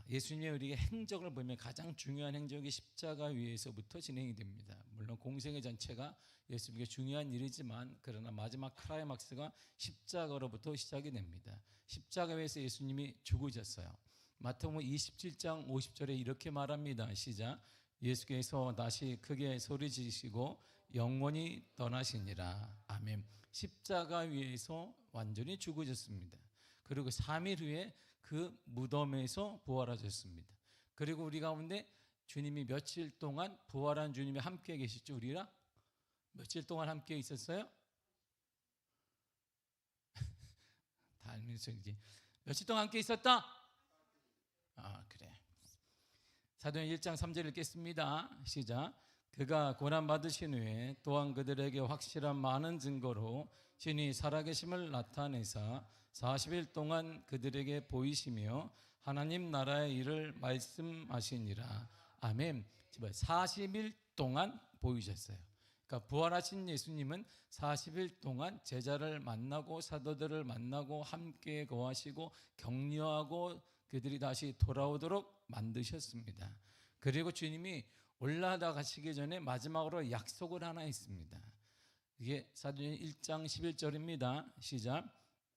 예수님의 우리의 행적을 보면 가장 중요한 행적이 십자가 위에서부터 진행이 됩니다. 물론 공생의 전체가 예수님께 중요한 일이지만 그러나 마지막 클라이막스가 십자가로부터 시작이 됩니다. 십자가 위에서 예수님이 죽으셨어요. 마태복음 27장 50절에 이렇게 말합니다. 시작. 예수께서 다시 크게 소리 지르시고 영원히 떠나시니라. 아멘. 십자가 위에서 완전히 죽으셨습니다. 그리고 3일 후에 그 무덤에서 부활하셨습니다. 그리고 우리 가운데 주님이 며칠 동안 부활한 주님이 함께 계시죠? 우리랑 며칠 동안 함께 있었어요? 다 알면서 이제 며칠 동안 함께 있었다? 그래. 사도행 1장 3절 읽겠습니다. 시작. 그가 고난받으신 후에 또한 그들에게 확실한 많은 증거로 신이 살아계심을 나타내사 40일 동안 그들에게 보이시며 하나님 나라의 일을 말씀하시니라. 아멘. 40일 동안 보이셨어요. 그러니까 부활하신 예수님은 40일 동안 제자를 만나고 사도들을 만나고 함께 거하시고 격려하고 그들이 다시 돌아오도록 만드셨습니다. 그리고 주님이 올라가 가시기 전에 마지막으로 약속을 하나 했습니다. 이게 사도행 1장 11절입니다. 시작.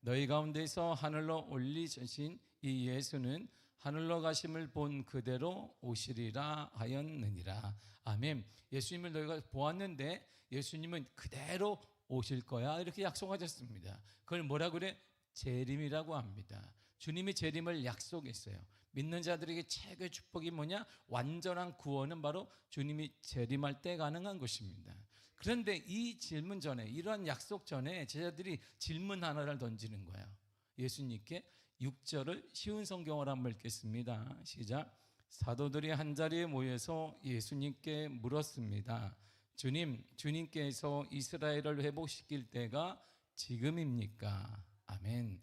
너희 가운데서 하늘로 올리신 이 예수는 하늘로 가심을 본 그대로 오시리라 하였느니라. 아멘. 예수님을 너희가 보았는데 예수님은 그대로 오실 거야 이렇게 약속하셨습니다. 그걸 뭐라 그래? 재림이라고 합니다. 주님이 재림을 약속했어요. 믿는 자들에게 최고의 축복이 뭐냐? 완전한 구원은 바로 주님이 재림할 때 가능한 것입니다. 그런데 이 질문 전에, 이러한 약속 전에 제자들이 질문 하나를 던지는 거예요. 예수님께 6절을 쉬운 성경어로 한번 읽겠습니다. 시작. 사도들이 한자리에 모여서 예수님께 물었습니다. 주님, 주님께서 이스라엘을 회복시킬 때가 지금입니까? 아멘.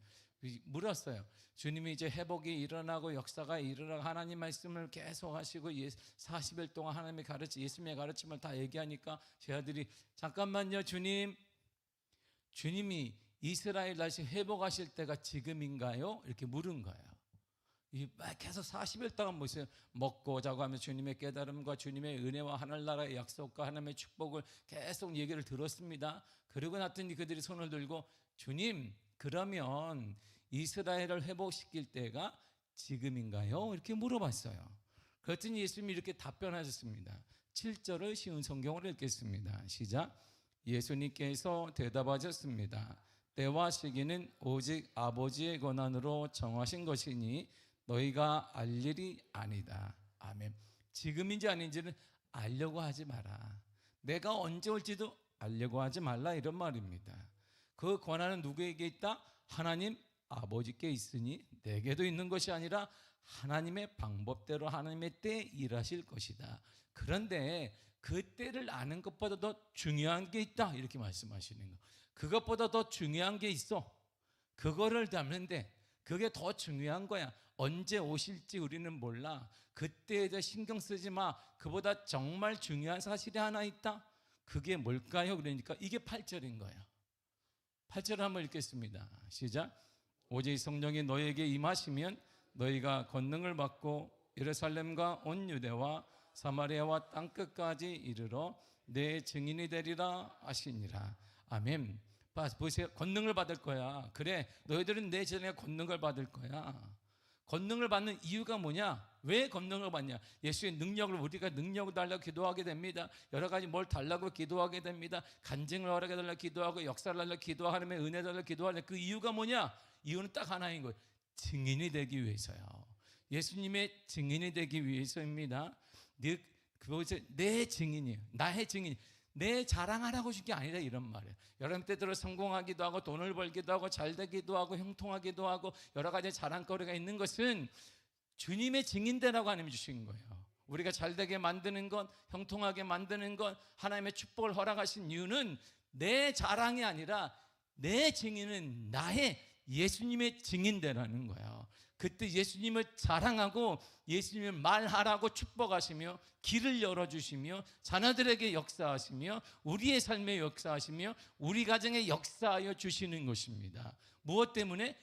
물었어요. 주님이 이제 회복이 일어나고 역사가 일어나고 하나님 말씀을 계속 하시고 40일 동안 하나님의 예수님의 가르침을 다 얘기하니까 제 아들이 잠깐만요 주님, 주님이 이스라엘 다시 회복하실 때가 지금인가요? 이렇게 물은 거예요. 계속 40일 동안 보세요. 먹고 자고 하면서 주님의 깨달음과 주님의 은혜와 하늘나라의 약속과 하나님의 축복을 계속 얘기를 들었습니다. 그러고 났더니 그들이 손을 들고 주님, 그러면 이스라엘을 회복시킬 때가 지금인가요? 이렇게 물어봤어요. 그랬더니 예수님이 이렇게 답변하셨습니다. 7절을 쉬운 성경으로 읽겠습니다. 시작. 예수님께서 대답하셨습니다. 때와 시기는 오직 아버지의 권한으로 정하신 것이니 너희가 알 일이 아니다. 아멘. 지금인지 아닌지는 알려고 하지 마라. 내가 언제 올지도 알려고 하지 말라 이런 말입니다. 그 권한은 누구에게 있다? 하나님 아버지께 있으니 내게도 있는 것이 아니라 하나님의 방법대로 하나님의 때에 일하실 것이다. 그런데 그 때를 아는 것보다 더 중요한 게 있다 이렇게 말씀하시는 거. 그것보다 더 중요한 게 있어. 그거를 담는데 그게 더 중요한 거야. 언제 오실지 우리는 몰라. 그때에 대해 신경 쓰지 마. 그보다 정말 중요한 사실이 하나 있다. 그게 뭘까요? 그러니까 이게 8절인 거예요. 8절 한번 읽겠습니다. 시작. 오직 성령이 너희에게 임하시면 너희가 권능을 받고 예루살렘과 온 유대와 사마리아와 땅끝까지 이르러 내 증인이 되리라 하시니라. 아멘. 보세요. 권능을 받을 거야. 그래, 너희들은 내 전에 권능을 받을 거야. 권능을 받는 이유가 뭐냐? 왜 권능을 받냐? 예수의 능력을 우리가 능력을 달라고 기도하게 됩니다. 여러 가지 뭘 달라고 기도하게 됩니다. 간증을 허락해 달라고 기도하고 역사를 달라고 기도하고 하나님의 은혜 달라고 기도하는 그 이유가 뭐냐? 이유는 딱 하나인 거예요. 증인이 되기 위해서요. 예수님의 증인이 되기 위해서입니다. 내 증인이에요. 나의 증인. 내 자랑하라고 준 게 아니라 이런 말이에요. 여러분 때대로 성공하기도 하고 돈을 벌기도 하고 잘 되기도 하고 형통하기도 하고 여러 가지 자랑거리가 있는 것은 주님의 증인되라고 하나님이 주신 거예요. 우리가 잘 되게 만드는 것, 형통하게 만드는 것, 하나님의 축복을 허락하신 이유는 내 자랑이 아니라 내 증인은 나의 예수님의 증인되라는 거예요. 그때 예수님을 자랑하고 예수님을 말하라고 축복하시며 길을 열어주시며 자녀들에게 역사하시며 우리의 삶에 역사하시며 우리 가정에 역사하여 주시는 것입니다. 무엇 때문에?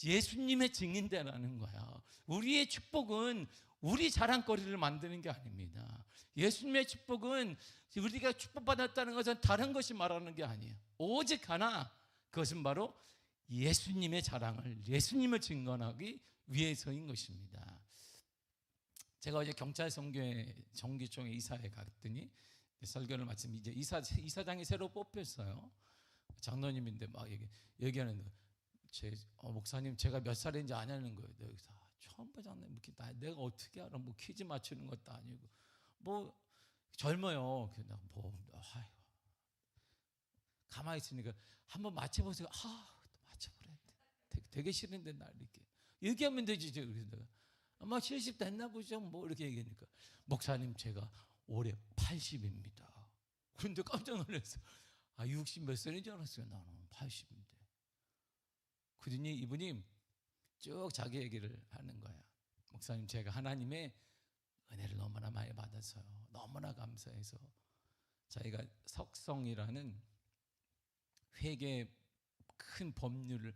예수님의 증인되라는 거야. 우리의 축복은 우리 자랑거리를 만드는 게 아닙니다. 예수님의 축복은 우리가 축복받았다는 것은 다른 것이 말하는 게 아니에요. 오직 하나, 그것은 바로 예수님의 자랑을, 예수님을 증언하기 위해서인 것입니다. 제가 어제 경찰성교회 정기총회 이사회 갔더니 설교를 마치면 이제 이사장이 새로 뽑혔어요. 장로님인데 막 얘기하는데 목사님 제가 몇 살인지 아냐는 거예요. 여기서 처음 보잖아요. 내가 어떻게 알아? 뭐 퀴즈 맞추는 것도 아니고 뭐 젊어요. 그냥 가만히 있으니까 한번 맞춰보세요. 맞춰보래. 되게 싫은데 날 이렇게 얘기하면 되지. 그래서 내가 아마 70 됐나 보죠. 뭐 이렇게 얘기하니까 목사님 제가 올해 80입니다. 그런데 깜짝 놀랐어요. 60 몇 살인 줄 알았어요. 나는 80인데. 그러니 이분이 쭉 자기 얘기를 하는 거야. 목사님 제가 하나님의 은혜를 너무나 많이 받아서요. 너무나 감사해서 자기가 석성이라는 회계 큰 법률을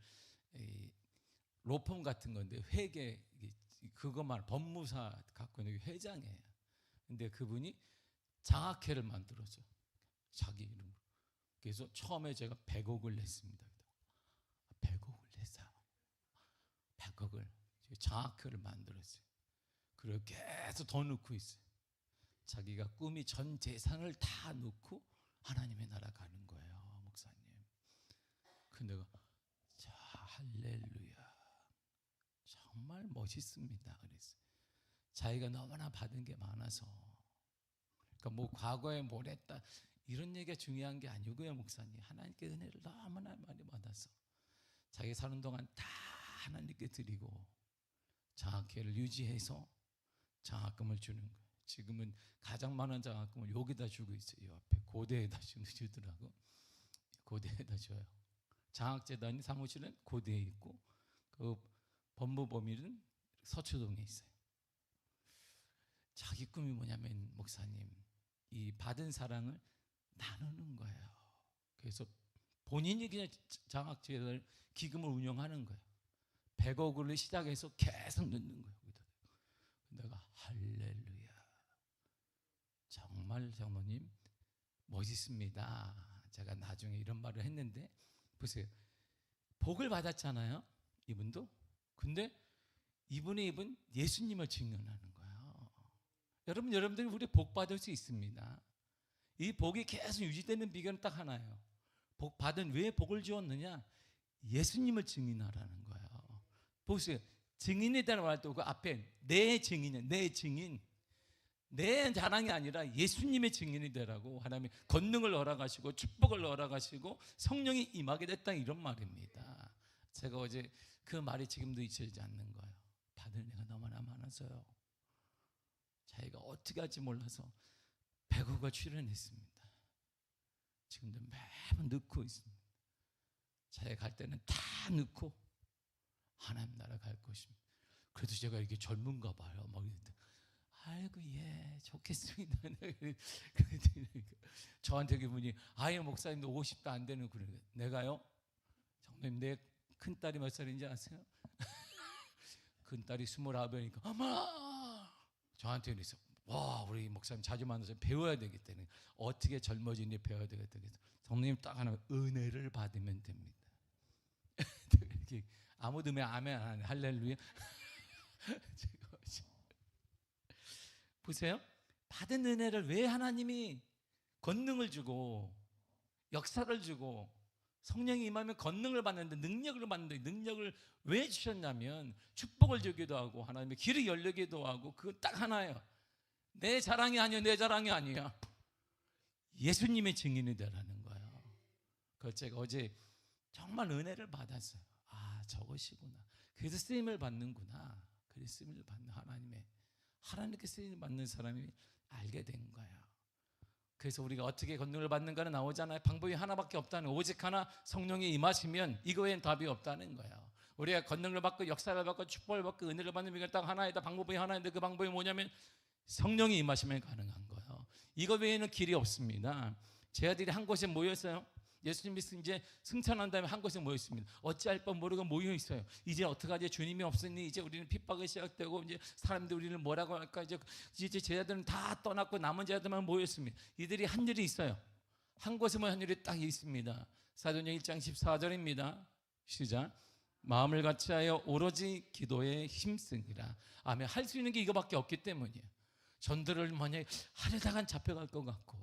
로펌 같은 건데 회계 그것만 법무사 갖고 있는 회장이에요. 근데 그분이 장학회를 만들었어요. 자기 이름으로. 그래서 처음에 제가 100억을 냈습니다. 100억을 냈어요. 100억을 장학회를 만들었어요. 그리고 계속 더 넣고 있어요. 자기가 꿈이 전 재산을 다 넣고 하나님의 나라 가는 거예요, 목사님. 근데 자, 할렐루야. 정말 멋있습니다. 그랬어요. 자기가 너무나 받은 게 많아서. 그러니까 뭐 과거에 뭘 했다 이런 얘기가 중요한 게 아니고요, 목사님. 하나님께 은혜를 너무나 많이 받아서 자기 사는 동안 다 하나님께 드리고 장학회를 유지해서 장학금을 주는 거예요. 지금은 가장 많은 장학금을 여기다 주고 있어요. 이 앞에 고대에다 주더라고. 고대에다 줘요. 장학재단이 사무실은 고대에 있고 그 법무법인은 서초동에 있어요. 자기 꿈이 뭐냐면 목사님 이 받은 사랑을 나누는 거예요. 그래서 본인이 그냥 장학재단 기금을 운영하는 거예요. 100억을 시작해서 계속 넣는 거예요. 내가 할렐루야. 정말 장모님 멋있습니다. 제가 나중에 이런 말을 했는데 보세요. 복을 받았잖아요. 이분도. 근데 이분 예수님을 증언하는 거예요. 여러분들이 우리 복 받을 수 있습니다. 이 복이 계속 유지되는 비결은 딱 하나예요. 복 받은 왜 복을 주었느냐? 예수님을 증인하라는 거예요. 보세요. 증인이라는 말도 그 앞에 내 증인이야. 내 증인. 내 자랑이 아니라 예수님의 증인이 되라고 하나님이 권능을 허락하시고 축복을 허락하시고 성령이 임하게 됐다 이런 말입니다. 제가 어제 그 말이 지금도 잊혀지지 않는 거예요. 받을 내가 너무나 많아서요. 자기가 어떻게 할지 몰라서 100억을 출연했습니다. 지금도 매번 넣고 있습니다. 자기가 갈 때는 다 넣고 하나님 나라 갈 것입니다. 그래도 제가 이렇게 젊은가 봐요. 막 이랬는데 아이고 예 좋겠습니다. 저한테 그분이 아예 목사님도 50도 안 되는 그래. 내가요? 장로님 내 큰딸이 몇 살인지 아세요? 큰딸이 29이니까 어머 저한테 그래서 와 우리 목사님 자주 만나서 배워야 되겠다는 어떻게 젊어지니 배워야 되겠다. 그래서 장로님 딱 하나 은혜를 받으면 됩니다. 이렇게 아무도 아멘 안 하네. 할렐루야. 보세요. 받은 은혜를 왜 하나님이 권능을 주고 역사를 주고 성령이 임하면 권능을 받는데 능력을 받는데 능력을 왜 주셨냐면 축복을 주기도 하고 하나님의 길을 열리기도 하고 그건 딱 하나예요. 내 자랑이 아니야. 내 자랑이 아니야. 예수님의 증인이 되라는 거예요. 그래서 제가 어제 정말 은혜를 받았어요. 아 저것이구나. 그래서 쓰임을 받는구나. 그래서 쓰임을 받는 하나님께 쓰임을 받는 사람이 알게 된 거예요. 그래서 우리가 어떻게 권능을 받는가는 나오잖아요. 방법이 하나밖에 없다는 오직 하나 성령이 임하시면 이거 외엔 답이 없다는 거예요. 우리가 권능을 받고 역사를 받고 축복을 받고 은혜를 받는 비결 딱 하나이다. 방법이 하나인데 그 방법이 뭐냐면 성령이 임하시면 가능한 거예요. 이거 외에는 길이 없습니다. 제 아들이 한 곳에 모였어요. 예수님이 이제 승천한 다음에 한 곳에 모였습니다. 어찌할 바 모르고 모여 있어요. 이제 어떡하지? 주님이 없으니 이제 우리는 핍박이 시작되고 이제 사람들이 우리를 뭐라고 할까? 이제 제자들은 다 떠났고 남은 제자들만 모였습니다. 이들이 한 일이 있어요. 한 곳에 모여 한 일이 딱 있습니다. 사도행전 1장 14절입니다. 시작. 마음을 같이하여 오로지 기도에 힘쓰니라. 아멘. 할 수 있는 게 이거밖에 없기 때문이에요. 전도를 만약에 하려다간 잡혀갈 것 같고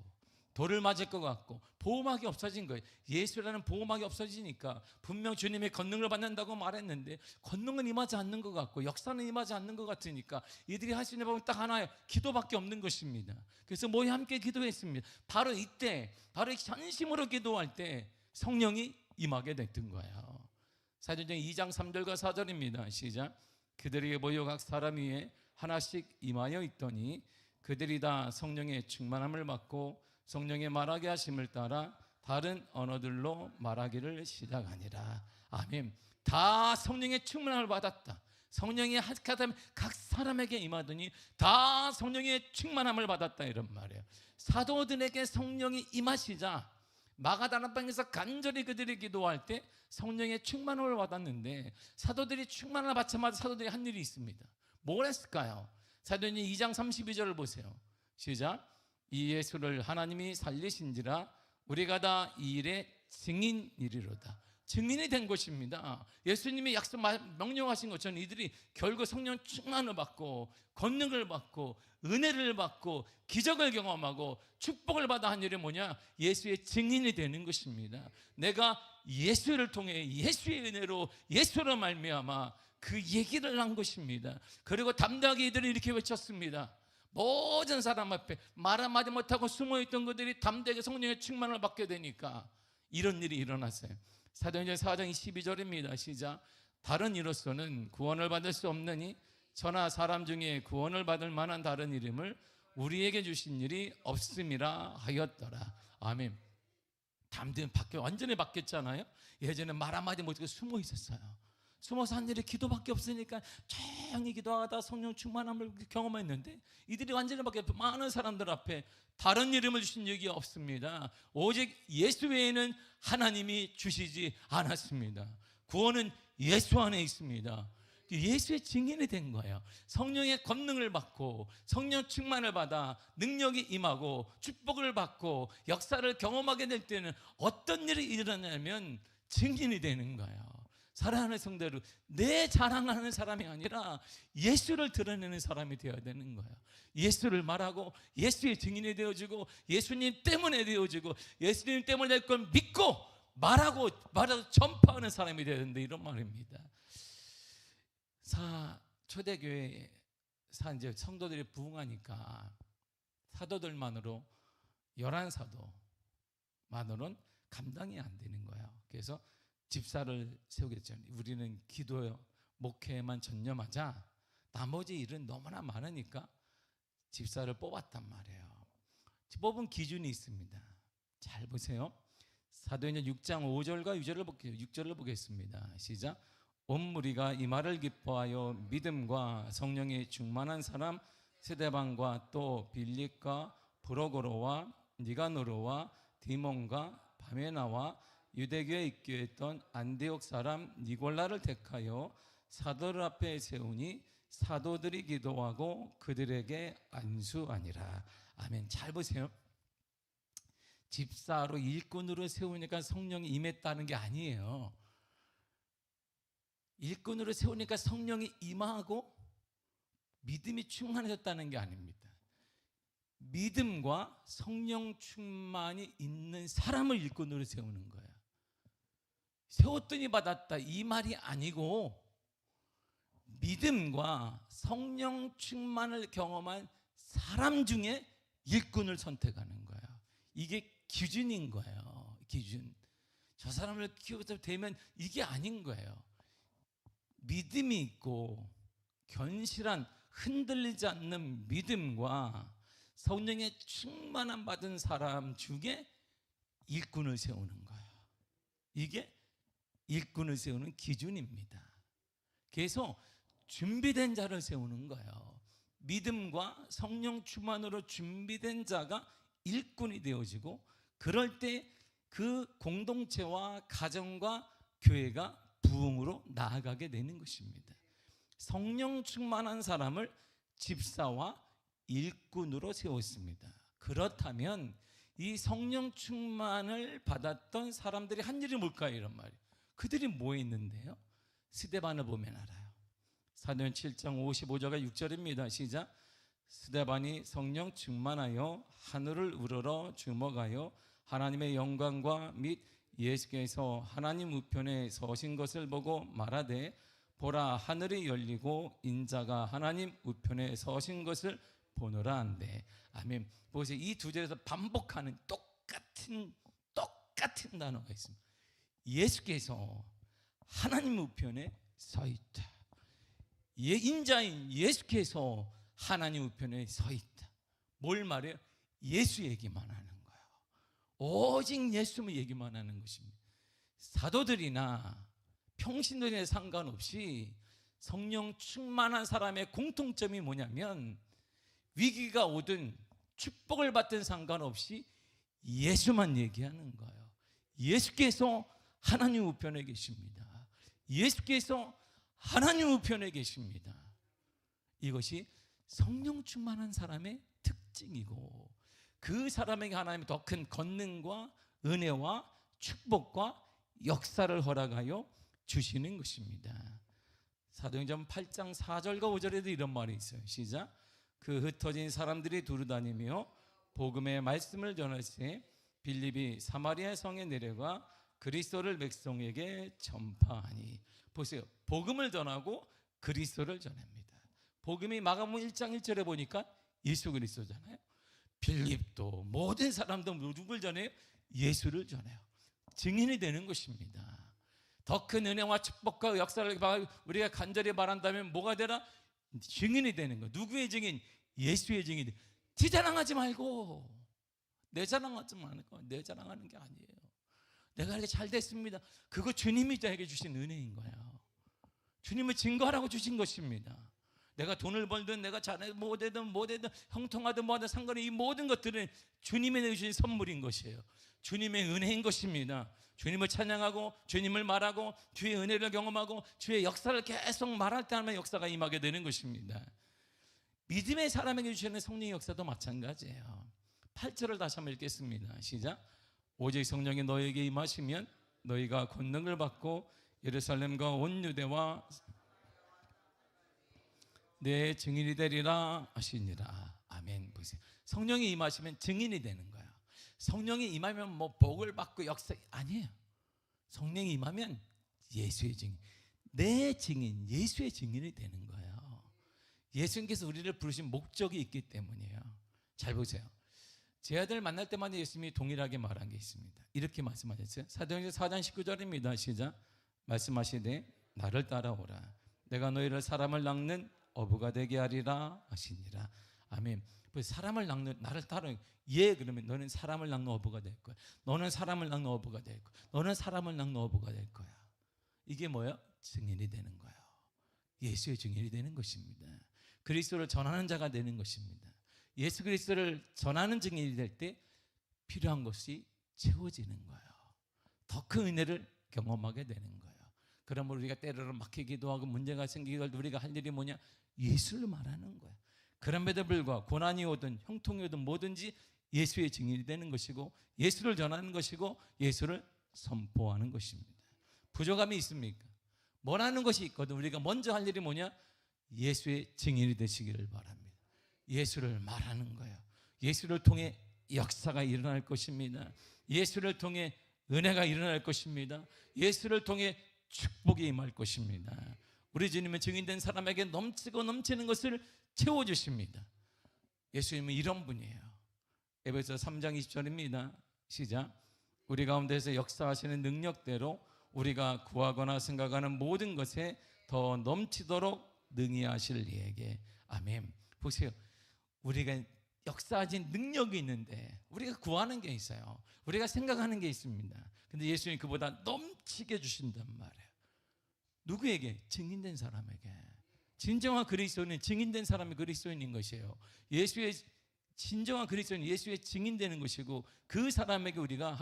돌을 맞을 것 같고 보호막이 없어진 거예요. 예수라는 보호막이 없어지니까 분명 주님의 권능을 받는다고 말했는데 권능은 임하지 않는 것 같고 역사는 임하지 않는 것 같으니까 이들이 할 수 있는 방법은 딱 하나예요. 기도밖에 없는 것입니다. 그래서 모여 함께 기도했습니다. 바로 이때, 바로 전심으로 기도할 때 성령이 임하게 됐던 거예요. 사도행전 2장 3절과 4절입니다. 시작. 그들에게 모여 각 사람 위에 하나씩 임하여 있더니 그들이 다 성령의 충만함을 받고 성령의 말하게 하심을 따라 다른 언어들로 말하기를 시작하니라. 아멘. 다 성령의 충만함을 받았다. 성령이 하나님 각 사람에게 임하더니 다 성령의 충만함을 받았다 이런 말이에요. 사도들에게 성령이 임하시자 마가다락방에서 간절히 그들이 기도할 때 성령의 충만함을 받았는데 사도들이 충만함을 받자마자 사도들이 한 일이 있습니다. 뭘 했을까요? 사도행전 2장 32절을 보세요. 시작. 이 예수를 하나님이 살리신지라 우리가 다 이 일의 증인이리로다. 증인이 된 것입니다. 예수님이 약속 명령하신 것처럼 이들이 결국 성령 충만을 받고 권능을 받고 은혜를 받고 기적을 경험하고 축복을 받아 한 일이 뭐냐? 예수의 증인이 되는 것입니다. 내가 예수를 통해 예수의 은혜로 예수로 말미암아 그 얘기를 한 것입니다. 그리고 담대하게 이들이 이렇게 외쳤습니다. 모든 사람 앞에 말 한마디 못하고 숨어있던 그들이 담대하게 성령의 충만을 받게 되니까 이런 일이 일어났어요. 사도행전 4장 22절입니다. 시작. 다른 이로서는 구원을 받을 수 없느니 저나 사람 중에 구원을 받을 만한 다른 이름을 우리에게 주신 일이 없음이라 하였더라. 아멘. 담대히 완전히 바뀌었잖아요. 예전에 말 한마디 못하고 숨어 있었어요. 숨어서 한 일이 기도밖에 없으니까 조용히 기도하다 성령 충만함을 경험했는데 이들이 완전히 바뀌어 많은 사람들 앞에 다른 이름을 주신 적이 없습니다. 오직 예수 외에는 하나님이 주시지 않았습니다. 구원은 예수 안에 있습니다. 예수의 증인이 된 거예요. 성령의 권능을 받고 성령 충만을 받아 능력이 임하고 축복을 받고 역사를 경험하게 될 때는 어떤 일이 일어나냐면 증인이 되는 거예요. 사랑하는 성도들, 내 자랑하는 사람이 아니라 예수를 드러내는 사람이 되어야 되는 거예요. 예수를 말하고 예수의 증인이 되어지고 예수님 때문에 되어지고 예수님 때문에 될 걸 믿고 말하고 전파하는 사람이 되어야 된다 이런 말입니다. 초대교회 이제 성도들이 부흥하니까 사도들만으로 11사도만으로는 감당이 안 되는 거예요. 그래서 집사를 세우겠죠. 우리는 기도요 목회에만 전념하자. 나머지 일은 너무나 많으니까 집사를 뽑았단 말이에요. 뽑은 기준이 있습니다. 잘 보세요. 사도행전 6장 5절과 6절을 보겠습니다. 시작. 온 무리가 이 말을 기뻐하여 믿음과 성령이 충만한 사람 스데반과 또 빌립과 브로고로와 니가노로와 디몬과 바메나와 유대교에 입교했던 안디옥 사람 니골라를 택하여 사도들 앞에 세우니 사도들이 기도하고 그들에게 안수하니라. 아멘. 잘 보세요. 집사로 일꾼으로 세우니까 성령이 임했다는 게 아니에요. 일꾼으로 세우니까 성령이 임하고 믿음이 충만해졌다는 게 아닙니다. 믿음과 성령 충만이 있는 사람을 일꾼으로 세우는 거예요. 세웠더니 받았다 이 말이 아니고 믿음과 성령 충만을 경험한 사람 중에 일꾼을 선택하는 거예요. 이게 기준인 거예요. 기준. 저 사람을 키워서 되면 이게 아닌 거예요. 믿음이 있고 견실한 흔들리지 않는 믿음과 성령의 충만함 받은 사람 중에 일꾼을 세우는 거예요. 이게 일꾼을 세우는 기준입니다. 그래서 준비된 자를 세우는 거예요. 믿음과 성령 충만으로 준비된 자가 일꾼이 되어지고 그럴 때 그 공동체와 가정과 교회가 부흥으로 나아가게 되는 것입니다. 성령 충만한 사람을 집사와 일꾼으로 세웠습니다. 그렇다면 이 성령 충만을 받았던 사람들이 한 일이 뭘까요? 이런 말이에요. 그들이 뭐 했는데요? 스데반을 보면 알아요. 사도행 7장 55절과 6절입니다. 시작. 스데반이 성령 충만하여 하늘을 우러러 주목하여 하나님의 영광과 및 예수께서 하나님 우편에 서신 것을 보고 말하되 보라 하늘이 열리고 인자가 하나님 우편에 서신 것을 보노라 한대. 아멘. 보세요. 이 두 절에서 반복하는 똑같은 단어가 있습니다. 예수께서 하나님 우편에 서 있다. 인자인 예수께서 하나님 우편에 서 있다. 뭘 말해요? 예수 얘기만 하는 거예요. 오직 예수만 얘기만 하는 것입니다. 사도들이나 평신도에 상관없이 성령 충만한 사람의 공통점이 뭐냐면 위기가 오든 축복을 받든 상관없이 예수만 얘기하는 거예요. 예수께서 하나님 우편에 계십니다. 예수께서 하나님 우편에 계십니다. 이것이 성령 충만한 사람의 특징이고 그 사람에게 하나님이 더 큰 권능과 은혜와 축복과 역사를 허락하여 주시는 것입니다. 사도행전 8장 4절과 5절에도 이런 말이 있어요. 시작. 그 흩어진 사람들이 두루다니며 복음의 말씀을 전할세 빌립이 사마리아 성에 내려가 그리스도를 백성에게 전파하니. 보세요. 복음을 전하고 그리스도를 전합니다. 복음이 마가복음 1장 1절에 보니까 예수 그리스도잖아요. 빌립도 모든 사람도 누굴 전해요? 예수를 전해요. 증인이 되는 것입니다. 더 큰 은혜와 축복과 역사를 우리가 간절히 바란다면 뭐가 되라? 증인이 되는 거. 누구의 증인? 예수의 증인. 지 자랑하지 말고, 내 자랑하지 말고, 내 자랑하는 게 아니에요. 내가 이렇게 잘 됐습니다. 그거 주님이 저에게 주신 은혜인 거예요. 주님을 증거하라고 주신 것입니다. 내가 돈을 벌든 내가 잘해 뭐되든 형통하든 뭐하든 상관없이 이 모든 것들은 주님이 내주신 선물인 것이에요. 주님의 은혜인 것입니다. 주님을 찬양하고 주님을 말하고 주의 은혜를 경험하고 주의 역사를 계속 말할 때 하면 역사가 임하게 되는 것입니다. 믿음의 사람에게 주시는 성령의 역사도 마찬가지예요. 8절을 다시 한번 읽겠습니다. 시작. 오직 성령이 너에게 임하시면 너희가 권능을 받고 예루살렘과 온 유대와 내 증인이 되리라 하시니라. 아멘. 보세요. 성령이 임하시면 증인이 되는 거예요. 성령이 임하면 뭐 복을 받고 역사 아니에요. 성령이 임하면 예수의 증인, 내 증인, 예수의 증인이 되는 거예요. 예수님께서 우리를 부르신 목적이 있기 때문이에요. 잘 보세요. 제 아들 만날 때마다 예수님이 동일하게 말한 게 있습니다. 이렇게 말씀하셨어요. 사도행전 4장 19절입니다. 시작. 말씀하시되 나를 따라오라. 내가 너희를 사람을 낚는 어부가 되게 하리라 하시니라. 아멘. 사람을 낚는 나를 따라. 예, 그러면 너는 사람을 낚는 어부가 될 거야. 너는 사람을 낚는 어부가 될 거야. 너는 사람을 낚는 어부가 될 거야. 이게 뭐야? 증인이 되는 거예요. 예수의 증인이 되는 것입니다. 그리스도를 전하는 자가 되는 것입니다. 예수 그리스도를 전하는 증인이 될 때 필요한 것이 채워지는 거예요. 더 큰 은혜를 경험하게 되는 거예요. 그러므로 우리가 때로는 막히기도 하고 문제가 생기기도 할 때 우리가 할 일이 뭐냐? 예수를 말하는 거예요. 그럼에도 불구하고 고난이 오든 형통이 오든 뭐든지 예수의 증인이 되는 것이고 예수를 전하는 것이고 예수를 선포하는 것입니다. 부족함이 있습니까? 원하는 것이 있거든. 우리가 먼저 할 일이 뭐냐? 예수의 증인이 되시기를 바랍니다. 예수를 말하는 거예요. 예수를 통해 역사가 일어날 것입니다. 예수를 통해 은혜가 일어날 것입니다. 예수를 통해 축복이 임할 것입니다. 우리 주님은 증인된 사람에게 넘치고 넘치는 것을 채워주십니다. 예수님은 이런 분이에요. 에베소 3장 20절입니다. 시작. 우리 가운데서 역사하시는 능력대로 우리가 구하거나 생각하는 모든 것에 더 넘치도록 능히 하실 이에게. 아멘. 보세요. 우리가 역사하신 능력이 있는데 우리가 구하는 게 있어요. 우리가 생각하는 게 있습니다. 근데 예수님이 그보다 넘치게 주신단 말이에요. 누구에게? 증인된 사람에게. 진정한 그리스도인은 증인된 사람이 그리스도인인 것이에요. 예수의 진정한 그리스도인 예수의 증인되는 것이고, 그 사람에게 우리가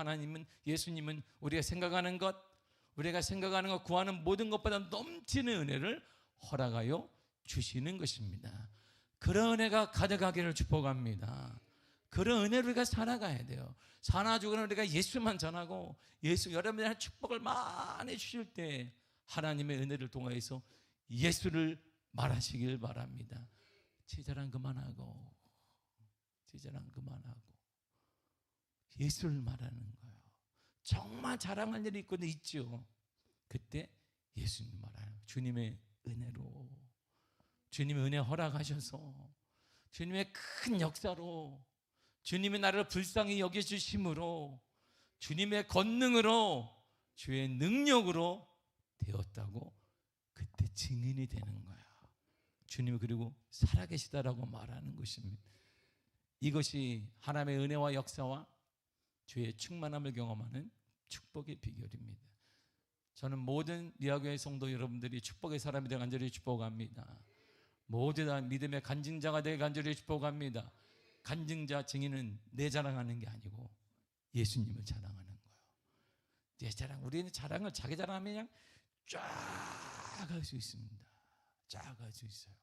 예수님은 우리가 생각하는 것 구하는 모든 것보다 넘치는 은혜를 허락하여 주시는 것입니다. 그런 은혜가 가져가기를 축복합니다. 그런 은혜로 우리가 살아가야 돼요. 사나 죽으나 우리가 예수만 전하고, 여러분들의 축복을 많이 주실 때 하나님의 은혜를 통하여서 예수를 말하시길 바랍니다. 제 자랑 그만하고 예수를 말하는 거예요. 정말 자랑할 일이 있죠. 그때 예수님 말하는, 주님의 은혜로, 주님의 은혜 허락하셔서, 주님의 큰 역사로, 주님이 나를 불쌍히 여겨주심으로, 주님의 권능으로, 주의 능력으로 되었다고 그때 증인이 되는 거야. 주님이 그리고 살아계시다라고 말하는 것입니다. 이것이 하나님의 은혜와 역사와 주의 충만함을 경험하는 축복의 비결입니다. 저는 모든 미아교회 성도 여러분들이 축복의 사람이 되어 간절히 축복합니다. 모두 다 믿음의 간증자가 되어 간절히 축복합니다. 간증자, 증인은 내 자랑하는 게 아니고 예수님을 자랑하는 거예요. 내 자랑, 우리는 자랑을 자기 자랑하면 그냥 쫙 할 수 있습니다. 쫙 할 수 있어요.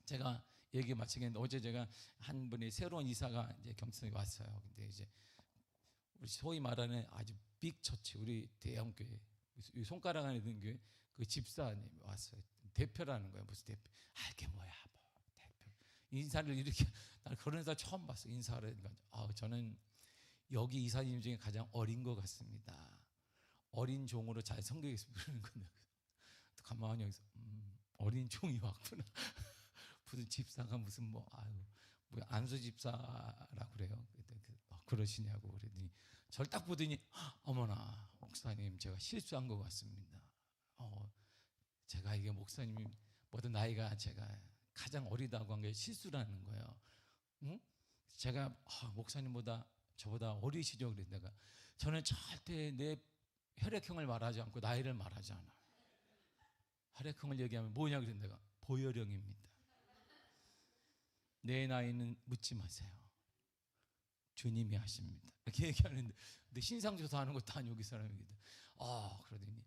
제가 얘기 마치겠는데, 어제 제가 한 분이 새로운 이사가 이제 경천에 왔어요. 근데 이제 우리 소위 말하는 아주 빅처치, 우리 대형 교회, 손가락 안에 드는 교회 그 집사님이 왔어요. 대표라는 거예요. 무슨 대표? 이게 뭐야, 대표. 인사를 이렇게, 난 그런 회사 처음 봤어. 인사를 하니까 저는 여기 이사님 중에 가장 어린 것 같습니다. 어린 종으로 잘 섬기겠습니다. 그러는 건데, 가만히 여기서 어린 종이 왔구나. 무슨 집사가 무슨 뭐 안수 집사라고 그래요. 그러시냐고 그랬더니 저를 딱 보더니, 어머나 목사님, 제가 실수한 것 같습니다. 제가 이게 목사님이 모든 나이가 제가 가장 어리다고 한 게 실수라는 거예요. 응? 제가 목사님보다 저보다 어리시죠. 그랬 내가, 저는 절대 내 혈액형을 말하지 않고 나이를 말하지 않아요. 혈액형을 얘기하면 뭐냐 그랬 내가, 보혈형입니다. 내 나이는 묻지 마세요. 주님이 하십니다. 이렇게 얘기하는데, 근데 신상조사하는 것도 아니고 이 사람이거든. 그러더니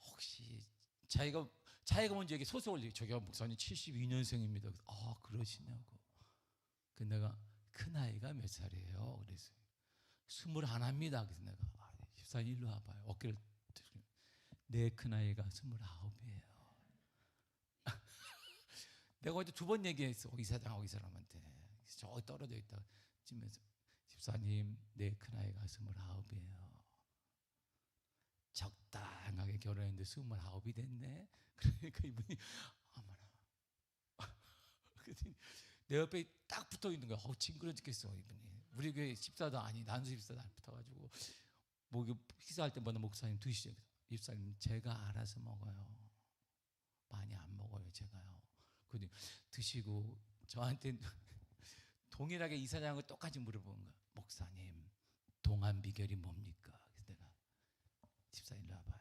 혹시 자기가 먼저 얘기 소속을 얘기, 저기가 목사님 72년생입니다. 그러시냐고. 그 내가 그 나이가 몇 살이에요? 그래서 21입니다. 그래서 내가 집사님 일로 와봐요. 어깨를 들고, 내 그 나이가 29이에요. 내가 어제 2번 얘기했어. 이사장하고 이 사람한테. 저 떨어져 있다 찜해서, 집사님 내 큰아이가 29이에요. 적당하게 결혼했는데 29이 됐네. 그러니까 이분이 어머나. 내 옆에 딱 붙어 있는 거야. 징그러 죽겠어 이분이. 우리 교회 집사도 아니, 난수 집사도 안 붙어가지고, 뭐 식사할 때마다 목사님 드시죠. 집사님 제가 알아서 먹어요. 많이 안 먹어요 제가요. 근데 드시고 저한테 동일하게 이사장하고 똑같이 물어보는 거야. 목사님 동안 비결이 뭡니까? 그래서 내가, 집사님 일로 와봐요.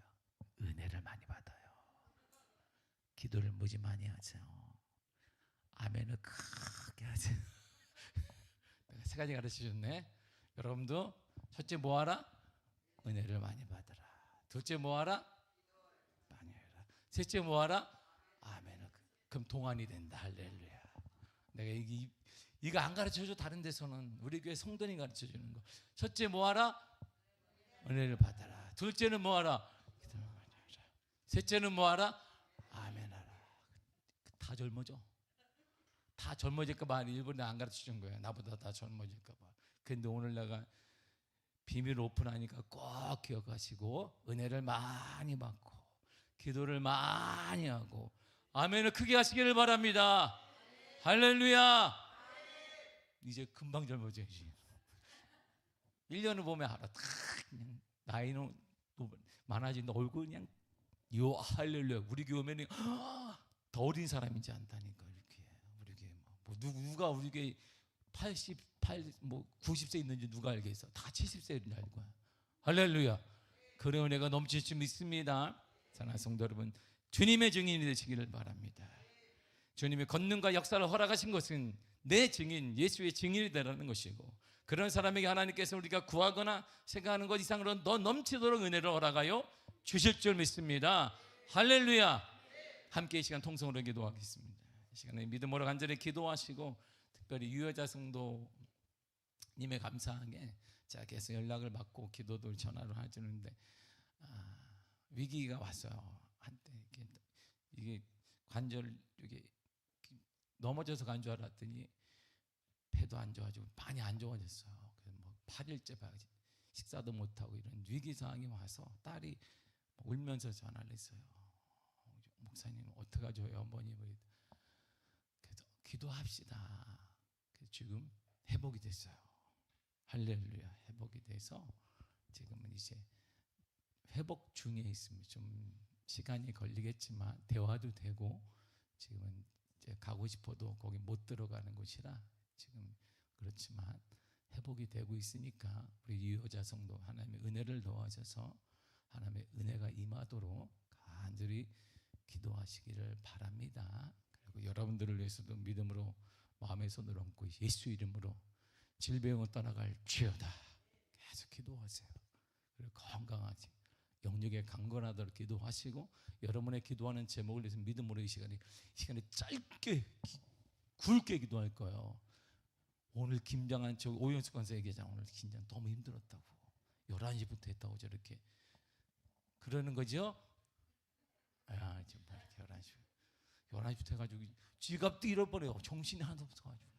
은혜를 많이 받아요. 기도를 무지 많이 하세요. 아멘을 크게 하세요. 내가 3가지 가르쳐줬네. 여러분도 첫째 뭐하라? 은혜를 많이 받으라. 둘째 뭐하라? 많이 해라. 셋째 뭐하라? 아멘을. 그럼 동안이 된다. 할렐루야. 내가 이거 안 가르쳐줘. 다른 데서는 우리 교회 성도님 가르쳐주는 거. 첫째 뭐하라? 은혜를 받아라. 둘째는 뭐하라? 기도를 많이 하라. 셋째는 뭐하라? 아멘하라. 다 젊어져. 다 젊어질까 봐 일부러 안 가르쳐준 거야. 나보다 다 젊어질까 봐. 근데 오늘 내가 비밀 오픈하니까 꼭 기억하시고, 은혜를 많이 받고 기도를 많이 하고 아멘을 크게 하시기를 바랍니다. 할렐루야. 이제 금방 젊어져야지. 1년을 보면 알아. 그냥 나이는 많아진다. 얼굴 그냥 할렐루야. 우리 교회 오면 더 어린 사람인지 안다니까. 이렇게 우리 교회 뭐 누가 우리 교회 88, 90세 있는지 누가 알겠어? 다 70세인 알 거야. 할렐루야. 그런 은혜가 넘칠 줄 믿습니다. 사랑하는 성도 여러분, 주님의 증인이 되시기를 바랍니다. 주님의 권능과 역사를 허락하신 것은 내 증인, 예수의 증인이 되라는 것이고, 그런 사람에게 하나님께서 우리가 구하거나 생각하는 것 이상으로 더 넘치도록 은혜를 허락하여 주실 줄 믿습니다. 할렐루야. 함께 이 시간 통성으로 기도하겠습니다. 이 시간에 믿음으로 간절히 기도하시고, 특별히 유여자 성도님의 감사하게 제가 계속 연락을 받고 기도도 전화로 해주는데, 위기가 왔어요. 한때 이게 관절, 이게 넘어져서 간 줄 알았더니 배도 안 좋아지고 많이 안 좋아졌어요. 그래서 뭐 8일째 식사도 못하고 이런 위기 상황이 와서 딸이 울면서 전화를 했어요. 목사님 어떡하죠, 어머니. 그래서 기도합시다. 그래서 지금 회복이 됐어요. 할렐루야. 회복이 돼서 지금은 이제 회복 중에 있습니다. 좀 시간이 걸리겠지만 대화도 되고, 지금은 이제 가고 싶어도 거기 못 들어가는 곳이라 지금 그렇지만 회복이 되고 있으니까 우리 유효자 성도 하나님의 은혜를 도와셔서 하나님의 은혜가 임하도록 간절히 기도하시기를 바랍니다. 그리고 여러분들을 위해서도 믿음으로 마음의 손을 얹고 예수 이름으로 질병을 떠나갈 주여다 계속 기도하세요. 그리고 건강하지 영역에 강건하도록 기도하시고, 여러분의 기도하는 제목을 위해서 믿음으로 이 시간에 짧게 굵게 기도할 거예요. 오늘 김장한 저 오영숙 권사 얘기하잖아. 오늘 김장 너무 힘들었다고 11시부터 했다고 저렇게 그러는 거죠. 야, 지금 이렇게 11시부터 해가지고 지갑도 잃어버려요. 정신이 하나도 없어가지고.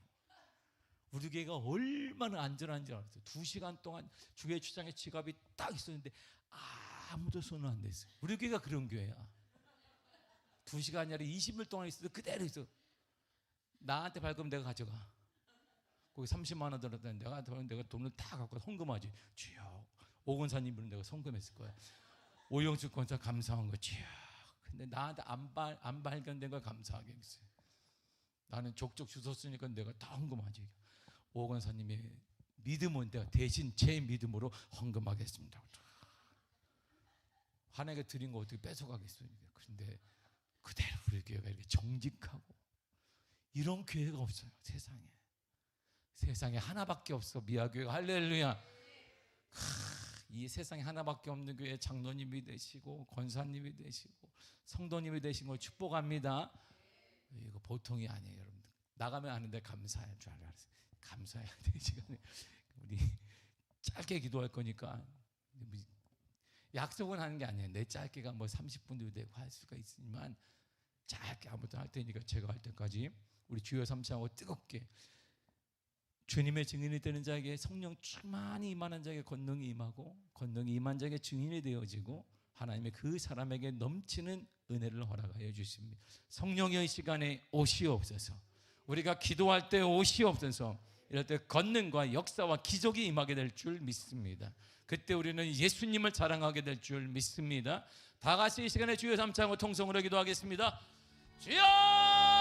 우리 교회가 얼마나 안전한지 알았어요. 2시간 동안 주회 주장에 지갑이 딱 있었는데 아무도 손을 안 댔어요. 우리 교회가 그런 교회야. 2시간이 아니라 20일 동안 있어도 그대로 있어. 나한테 발금 내가 가져가. 거기 30만 원 들었다는데 내가 돈을 다 갖고 헌금하지. 주여. 오건사님은 내가 헌금했을 거야. 오영숙 권사 감사한 거 주여. 근데 나한테 안 발견된 걸 감사하게 했어요. 나는 족족 주웠으니까 내가 다 헌금하지. 오건사님의 믿음은 내가 대신 제 믿음으로 헌금하겠습니다. 하나님께 드린 거 어떻게 뺏어가겠어요. 그런데 그대로 우리 교회가 이렇게 정직하고, 이런 교회가 없어요. 세상에 하나밖에 없어. 미아교회가. 할렐루야. 이 세상에 하나밖에 없는 교회 장로님이 되시고 권사님이 되시고 성도님이 되신 걸 축복합니다. 이거 보통이 아니에요. 여러분들 나가면 아는데 감사할 줄 알았어요. 감사해야 돼. 시간에 우리 짧게 기도할 거니까 약속은 하는 게 아니에요. 내 짧게가 뭐 30분도 되고 할 수가 있지만 짧게 아무튼 할 테니까 제가 할 때까지 우리 주여 삼창하고 뜨겁게 주님의 증인이 되는 자에게 성령 충만히 임하는 자에게 권능이 임하고, 권능이 임한 자에게 증인이 되어지고, 하나님의 그 사람에게 넘치는 은혜를 허락하여 주십니다. 성령의 시간에 오시옵소서. 우리가 기도할 때 오시옵소서. 이럴 때 권능과 역사와 기적이 임하게 될 줄 믿습니다. 그때 우리는 예수님을 자랑하게 될 줄 믿습니다. 다 같이 이 시간에 주여 삼창하고 통성으로 기도하겠습니다. 주여!